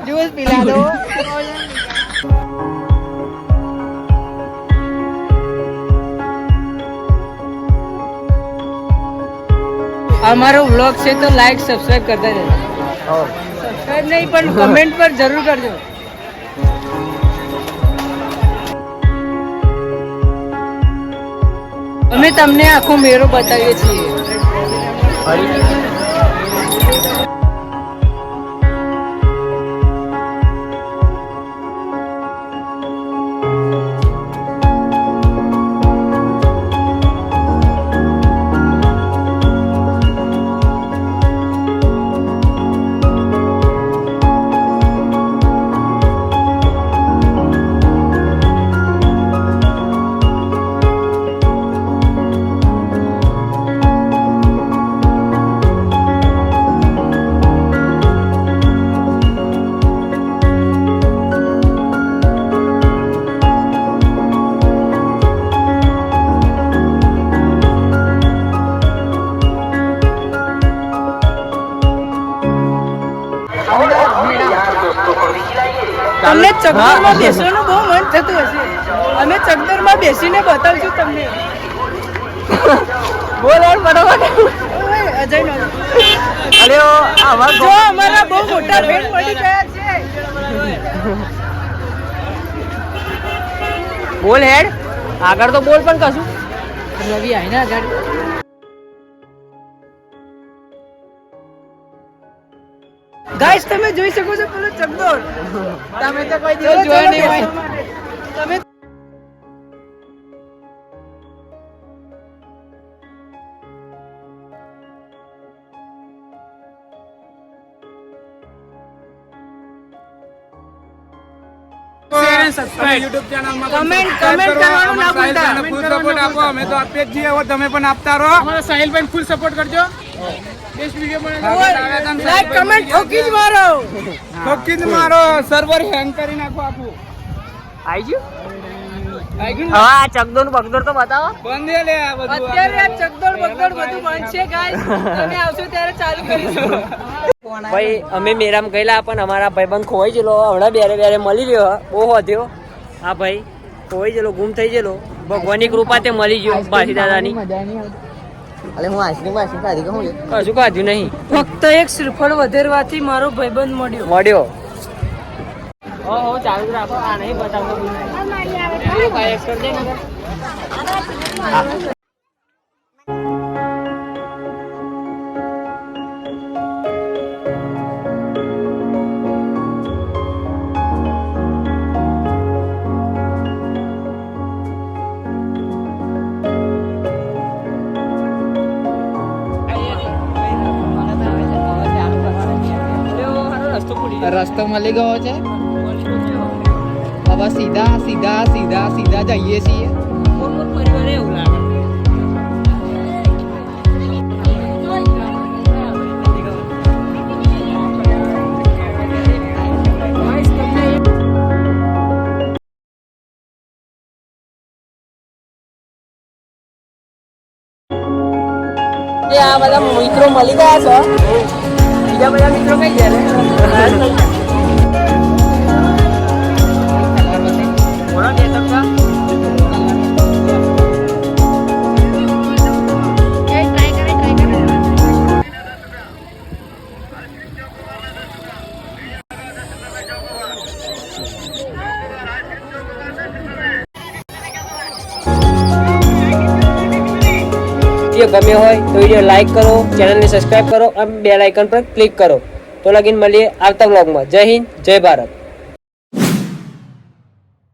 Juice पिला दो। हमारा व्लॉग से तो लाइक सब्सक्राइब करते रहना। सब्सक्राइब नहीं पर कमेंट पर जरूर कर दो। અમે તમને આખો મેળો બતાવીએ છીએ। તમને ચકદરમાં બેસવાનું બહુ મન થતું હશે। અમે ચકદરમાં બેસીને બતાવશું તમને। બોલ યાર ફટાફટ। અજય નો અરે આવા જો અમારા બહુ મોટા ફેન પડી ગયા છે। બોલ હેડ આગળ તો બોલ પણ કશું રવિ આઈને આગળ। ગાઈસ તમે જોઈ શકો છો પેલો ચકદોર। તમે તો કોઈ દિવસ જોયો નહીં હોય। તમે YouTube ચેનલ માં કમેન્ટ કરવાનું ના ભૂલતા। ફૂલ સપોર્ટ આપો। અમે તો આપીએ જ છીએ, હવે તમે પણ આપતા રહો। અમારા સાહિલભાઈ ફૂલ સપોર્ટ કરજો। બેસ્ટ વિડિયો બનાવો। લાઈક કમેન્ટ ઠોકી જ મારો। ઠોકી જ મારો। સર્વર હેંગ કરી નાખો આખું। આઈ ગયું હા ચકદોર બગદોર તો બતાવો। બંધ લે આ બધું। અત્યારે આ ચકદોર બગદોર બધું બંધ છે ગાઈસ। તમે આવશો ત્યારે ચાલુ કરીશું। ભાઈ અમે મેરામ ગયેલા પણ અમારા ભાઈબંધ ખોવાઈ ગયેલો। હમણાં બેરે મળી ગયો। બહુ વધ્યો હા ભાઈ ખોવાઈ ગયેલો, ગુમ થઈ ગયેલો। ભગવાનની કૃપા તે મળી ગયો બાસી દાદાની। અલે હું આઈસ્ક્રીમ ખાધી કહું કશું ખાધું નહીં, ફક્ત એક શ્રીફળ વધેરવાથી મારો ભાઈબંધ મળ્યો। હો ચાલુ રાખો। આ નહીં બતાવતો રસ્તો મળી ગયો છે। હવે સીધા જઈએ છીએ। આ બધા મિત્રો મળી ગયા છો, બીજા બધા મિત્રો કઈ ગયા? વિડીયો ગમ્યો હોય તો વિડીયો લાઈક કરો, ચેનલને સબસ્ક્રાઈબ કરો અને બેલ આઇકન પર ક્લિક કરો। તો લગીન મળીએ આવતા વ્લોગમાં। જય હિન્દ, જય ભારત।